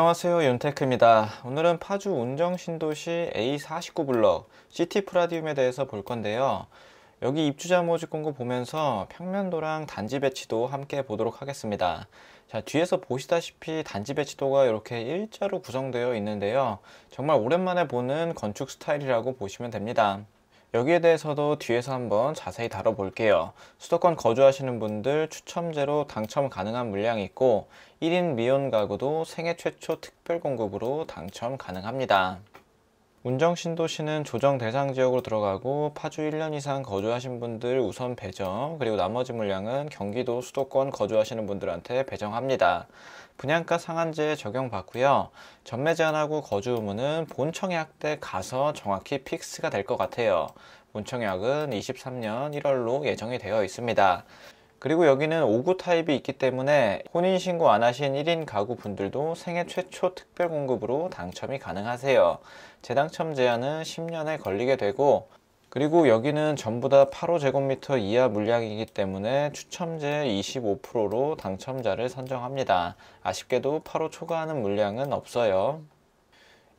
안녕하세요, 윤테크입니다. 오늘은 파주 운정신도시 A49블럭 시티프라디움에 대해서 볼 건데요. 여기 입주자 모집 공고 보면서 평면도랑 단지 배치도 함께 보도록 하겠습니다. 자, 뒤에서 보시다시피 단지 배치도가 이렇게 일자로 구성되어 있는데요. 정말 오랜만에 보는 건축 스타일이라고 보시면 됩니다. 여기에 대해서도 뒤에서 한번 자세히 다뤄볼게요. 수도권 거주하시는 분들 추첨제로 당첨 가능한 물량이 있고 1인 미혼 가구도 생애 최초 특별 공급으로 당첨 가능합니다. 운정신도시는 조정 대상 지역으로 들어가고 파주 1년 이상 거주하신 분들 우선 배정, 그리고 나머지 물량은 경기도 수도권 거주하시는 분들한테 배정합니다. 분양가 상한제 적용받고요. 전매 제한하고 거주 의무는 본청약 때 가서 정확히 픽스가 될 것 같아요. 본청약은 23년 1월로 예정이 되어 있습니다. 그리고 여기는 5구 타입이 있기 때문에 혼인신고 안 하신 1인 가구 분들도 생애 최초 특별 공급으로 당첨이 가능하세요. 재당첨 제한은 10년에 걸리게 되고, 그리고 여기는 전부 다 8호제곱미터 이하 물량이기 때문에 추첨제 25%로 당첨자를 선정합니다. 아쉽게도 8호 초과하는 물량은 없어요.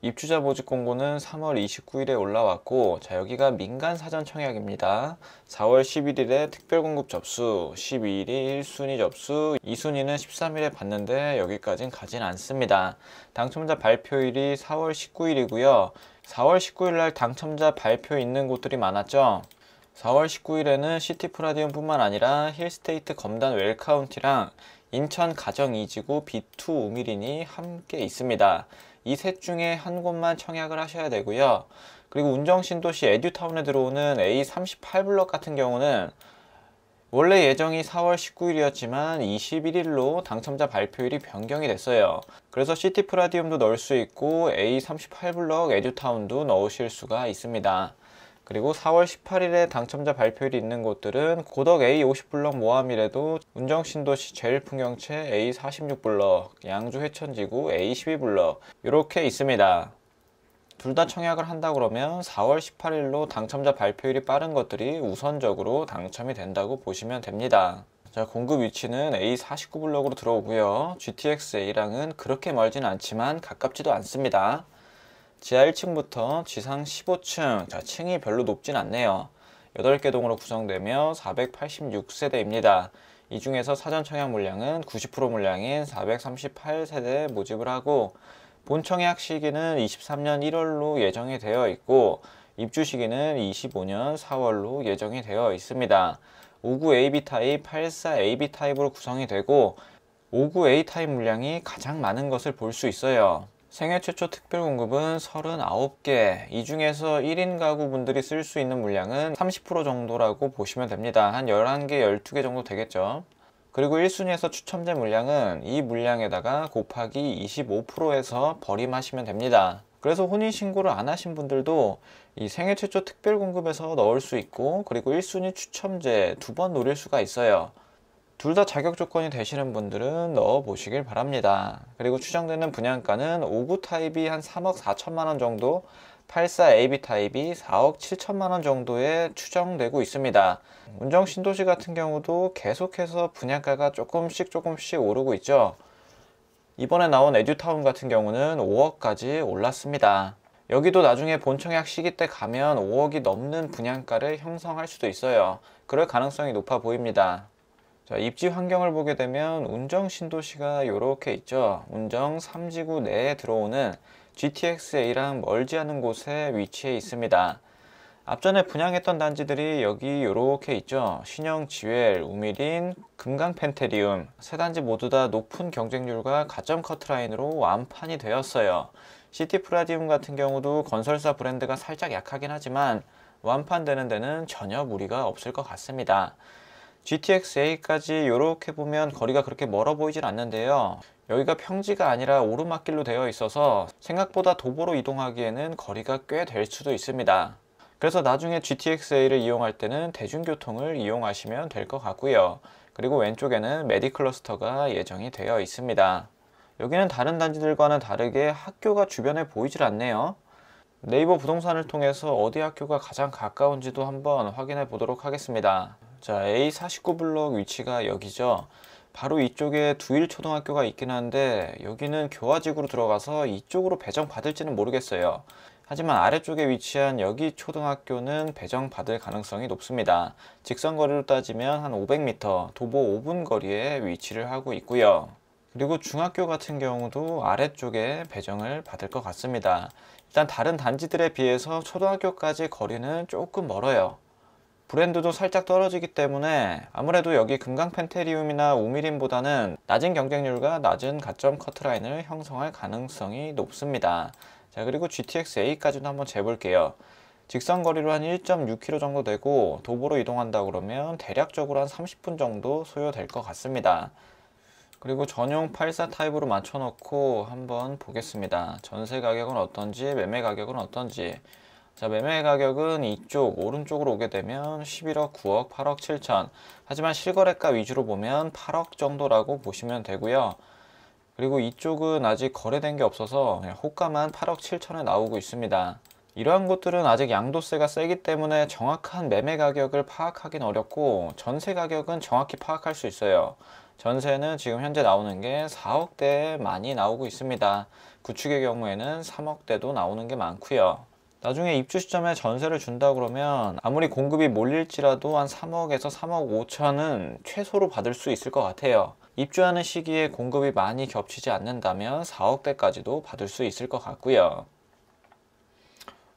입주자 모집 공고는 3월 29일에 올라왔고, 자, 여기가 민간 사전 청약입니다. 4월 11일에 특별 공급 접수, 12일이 1순위 접수, 2순위는 13일에 받는데 여기까진 가진 않습니다. 당첨자 발표일이 4월 19일이고요. 4월 19일 날 당첨자 발표 있는 곳들이 많았죠. 4월 19일에는 시티프라디움 뿐만 아니라 힐스테이트 검단 웰카운티랑 인천 가정 2지구 B2 우미린이 함께 있습니다. 이 셋 중에 한 곳만 청약을 하셔야 되고요. 그리고 운정신도시 에듀타운에 들어오는 A38블럭 같은 경우는 원래 예정이 4월 19일이었지만 21일로 당첨자 발표일이 변경이 됐어요. 그래서 시티프라디움도 넣을 수 있고 A38블럭 에듀타운도 넣으실 수가 있습니다. 그리고 4월 18일에 당첨자 발표일이 있는 곳들은 고덕 A50블럭 모함이라도 운정신도시 제일풍경채 A46블럭, 양주 회천지구 A12블럭 이렇게 있습니다. 둘 다 청약을 한다 그러면 4월 18일로 당첨자 발표일이 빠른 것들이 우선적으로 당첨이 된다고 보시면 됩니다. 자, 공급 위치는 A49블럭으로 들어오고요. GTX-A랑은 그렇게 멀진 않지만 가깝지도 않습니다. 지하 1층부터 지상 15층, 자, 층이 별로 높진 않네요. 8개 동으로 구성되며 486세대입니다. 이 중에서 사전 청약 물량은 90% 물량인 438세대 모집을 하고, 본 청약 시기는 23년 1월로 예정이 되어 있고, 입주 시기는 25년 4월로 예정이 되어 있습니다. 59 AB 타입, 84 AB 타입으로 구성이 되고, 59 A 타입 물량이 가장 많은 것을 볼 수 있어요. 생애 최초 특별 공급은 39개, 이 중에서 1인 가구 분들이 쓸 수 있는 물량은 30% 정도라고 보시면 됩니다. 한 11개, 12개 정도 되겠죠. 그리고 1순위에서 추첨제 물량은 이 물량에다가 곱하기 25%에서 버림하시면 됩니다. 그래서 혼인신고를 안 하신 분들도 이 생애 최초 특별 공급에서 넣을 수 있고, 그리고 1순위 추첨제 2번 노릴 수가 있어요. 둘 다 자격 조건이 되시는 분들은 넣어 보시길 바랍니다. 그리고 추정되는 분양가는 59 타입이 한 3억 4천만 원 정도, 84 AB 타입이 4억 7천만 원 정도에 추정되고 있습니다. 운정신도시 같은 경우도 계속해서 분양가가 조금씩 오르고 있죠. 이번에 나온 에듀타운 같은 경우는 5억까지 올랐습니다. 여기도 나중에 본청약 시기 때 가면 5억이 넘는 분양가를 형성할 수도 있어요. 그럴 가능성이 높아 보입니다. 자, 입지 환경을 보게 되면 운정신도시가 이렇게 있죠. 운정 3지구 내에 들어오는 GTX-A랑 멀지 않은 곳에 위치해 있습니다. 앞전에 분양했던 단지들이 여기 이렇게 있죠. 신영 지웰, 우미린, 금강 펜테리움 세 단지 모두 다 높은 경쟁률과 가점 커트라인으로 완판이 되었어요. 시티프라디움 같은 경우도 건설사 브랜드가 살짝 약하긴 하지만 완판되는 데는 전혀 무리가 없을 것 같습니다. GTX-A까지 이렇게 보면 거리가 그렇게 멀어 보이진 않는데요. 여기가 평지가 아니라 오르막길로 되어 있어서 생각보다 도보로 이동하기에는 거리가 꽤 될 수도 있습니다. 그래서 나중에 GTX-A를 이용할 때는 대중교통을 이용하시면 될 것 같고요. 그리고 왼쪽에는 메디클러스터가 예정이 되어 있습니다. 여기는 다른 단지들과는 다르게 학교가 주변에 보이질 않네요. 네이버 부동산을 통해서 어디 학교가 가장 가까운지도 한번 확인해 보도록 하겠습니다. 자, A49블럭 위치가 여기죠. 바로 이쪽에 두일초등학교가 있긴 한데 여기는 교화지구로 들어가서 이쪽으로 배정받을지는 모르겠어요. 하지만 아래쪽에 위치한 여기 초등학교는 배정받을 가능성이 높습니다. 직선거리로 따지면 한 500m, 도보 5분 거리에 위치를 하고 있고요. 그리고 중학교 같은 경우도 아래쪽에 배정을 받을 것 같습니다. 일단 다른 단지들에 비해서 초등학교까지 거리는 조금 멀어요. 브랜드도 살짝 떨어지기 때문에 아무래도 여기 금강펜테리움이나 우미린보다는 낮은 경쟁률과 낮은 가점 커트라인을 형성할 가능성이 높습니다. 자, 그리고 GTX-A까지도 한번 재볼게요. 직선 거리로 한 1.6km 정도 되고 도보로 이동한다 그러면 대략적으로 한 30분 정도 소요될 것 같습니다. 그리고 전용 84 타입으로 맞춰놓고 한번 보겠습니다. 전세 가격은 어떤지, 매매 가격은 어떤지. 자, 매매 가격은 이쪽 오른쪽으로 오게 되면 11억, 9억, 8억 7천. 하지만 실거래가 위주로 보면 8억 정도라고 보시면 되고요. 그리고 이쪽은 아직 거래된 게 없어서 그냥 호가만 8억 7천에 나오고 있습니다. 이러한 곳들은 아직 양도세가 세기 때문에 정확한 매매 가격을 파악하기는 어렵고 전세 가격은 정확히 파악할 수 있어요. 전세는 지금 현재 나오는 게 4억대에 많이 나오고 있습니다. 구축의 경우에는 3억대도 나오는 게 많고요. 나중에 입주 시점에 전세를 준다 그러면 아무리 공급이 몰릴지라도 한 3억에서 3억 5천은 최소로 받을 수 있을 것 같아요. 입주하는 시기에 공급이 많이 겹치지 않는다면 4억대까지도 받을 수 있을 것 같고요.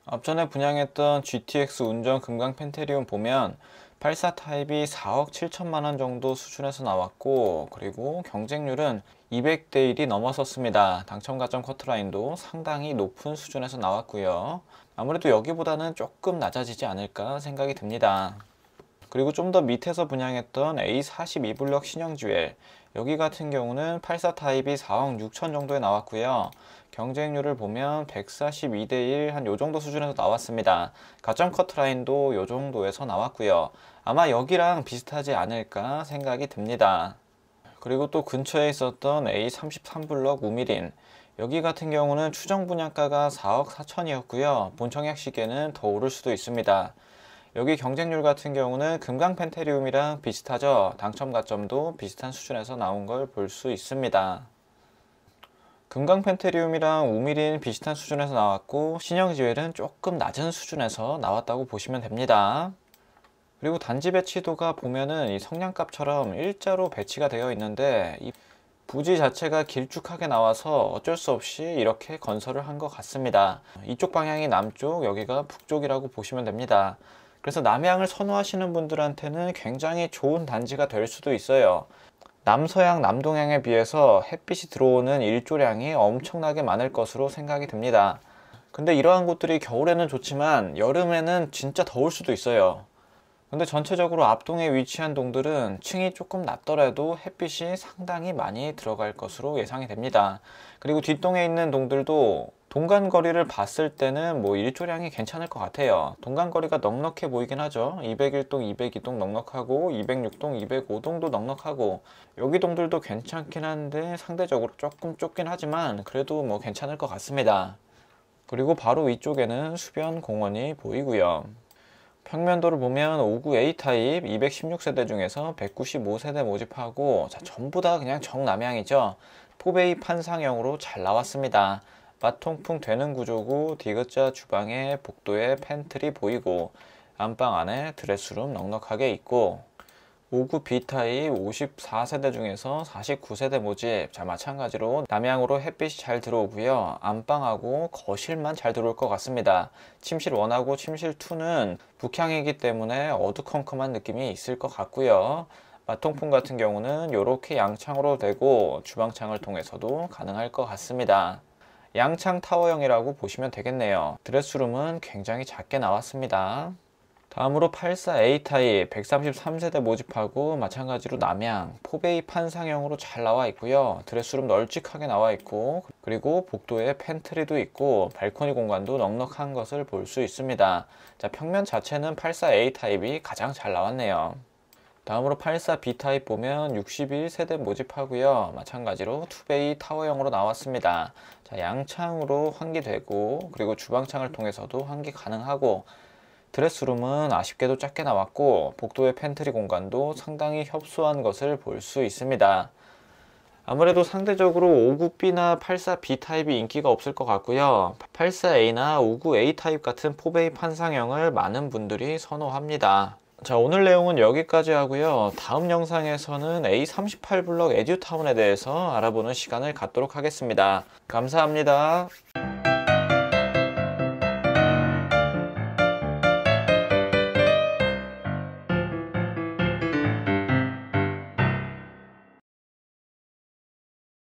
앞전에 분양했던 GTX 운전 금강펜테리움 보면 84 타입이 4억 7천만 원 정도 수준에서 나왔고, 그리고 경쟁률은 200대 1이 넘어섰습니다. 당첨 가점 커트라인도 상당히 높은 수준에서 나왔고요. 아무래도 여기보다는 조금 낮아지지 않을까 생각이 듭니다. 그리고 좀 더 밑에서 분양했던 A42블럭 신영주엘, 여기 같은 경우는 84 타입이 4억 6천 정도에 나왔고요. 경쟁률을 보면 142대 1 한 요정도 수준에서 나왔습니다. 가점 커트라인도 요정도에서 나왔고요. 아마 여기랑 비슷하지 않을까 생각이 듭니다. 그리고 또 근처에 있었던 A33블럭 우미린, 여기 같은 경우는 추정 분양가가 4억 4천이었고요. 본청약 시기에는 더 오를 수도 있습니다. 여기 경쟁률 같은 경우는 금강펜테리움이랑 비슷하죠. 당첨 가점도 비슷한 수준에서 나온 걸 볼 수 있습니다. 금강펜테리움이랑 우미린 비슷한 수준에서 나왔고, 신영지웰은 조금 낮은 수준에서 나왔다고 보시면 됩니다. 그리고 단지 배치도가 보면은 이 성냥갑처럼 일자로 배치가 되어 있는데 이 부지 자체가 길쭉하게 나와서 어쩔 수 없이 이렇게 건설을 한 것 같습니다. 이쪽 방향이 남쪽, 여기가 북쪽이라고 보시면 됩니다. 그래서 남향을 선호하시는 분들한테는 굉장히 좋은 단지가 될 수도 있어요. 남서향, 남동향에 비해서 햇빛이 들어오는 일조량이 엄청나게 많을 것으로 생각이 듭니다. 근데 이러한 곳들이 겨울에는 좋지만 여름에는 진짜 더울 수도 있어요. 근데 전체적으로 앞동에 위치한 동들은 층이 조금 낮더라도 햇빛이 상당히 많이 들어갈 것으로 예상이 됩니다. 그리고 뒷동에 있는 동들도 동간거리를 봤을 때는 뭐 일조량이 괜찮을 것 같아요. 동간거리가 넉넉해 보이긴 하죠. 201동, 202동 넉넉하고 206동, 205동도 넉넉하고 여기 동들도 괜찮긴 한데 상대적으로 조금 좁긴 하지만 그래도 뭐 괜찮을 것 같습니다. 그리고 바로 위쪽에는 수변 공원이 보이고요. 평면도를 보면 59 A타입 216세대 중에서 195세대 모집하고, 자, 전부 다 그냥 정남향이죠. 포베이 판상형으로 잘 나왔습니다. 마통풍 되는 구조고 디귿자 주방에 복도에 팬트리 보이고 안방 안에 드레스룸 넉넉하게 있고, 59 B타입 54세대 중에서 49세대 모집, 자, 마찬가지로 남향으로 햇빛이 잘 들어오고요. 안방하고 거실만 잘 들어올 것 같습니다. 침실 1하고 침실 2는 북향이기 때문에 어두컴컴한 느낌이 있을 것 같고요. 마통풍 같은 경우는 이렇게 양창으로 되고 주방창을 통해서도 가능할 것 같습니다. 양창 타워형이라고 보시면 되겠네요. 드레스룸은 굉장히 작게 나왔습니다. 다음으로 84 A타입 133세대 모집하고 마찬가지로 남향 포베이 판상형으로 잘 나와 있고요. 드레스룸 널찍하게 나와 있고, 그리고 복도에 팬트리도 있고 발코니 공간도 넉넉한 것을 볼 수 있습니다. 자, 평면 자체는 84 A타입이 가장 잘 나왔네요. 다음으로 84 B타입 보면 61세대 모집하고요. 마찬가지로 투베이 타워형으로 나왔습니다. 자, 양창으로 환기되고 그리고 주방창을 통해서도 환기 가능하고, 드레스룸은 아쉽게도 작게 나왔고 복도의 팬트리 공간도 상당히 협소한 것을 볼 수 있습니다. 아무래도 상대적으로 59B나 84B 타입이 인기가 없을 것 같고요. 84A나 59A 타입 같은 4베이 판상형을 많은 분들이 선호합니다. 자, 오늘 내용은 여기까지 하고요. 다음 영상에서는 A38 블럭 에듀타운에 대해서 알아보는 시간을 갖도록 하겠습니다. 감사합니다.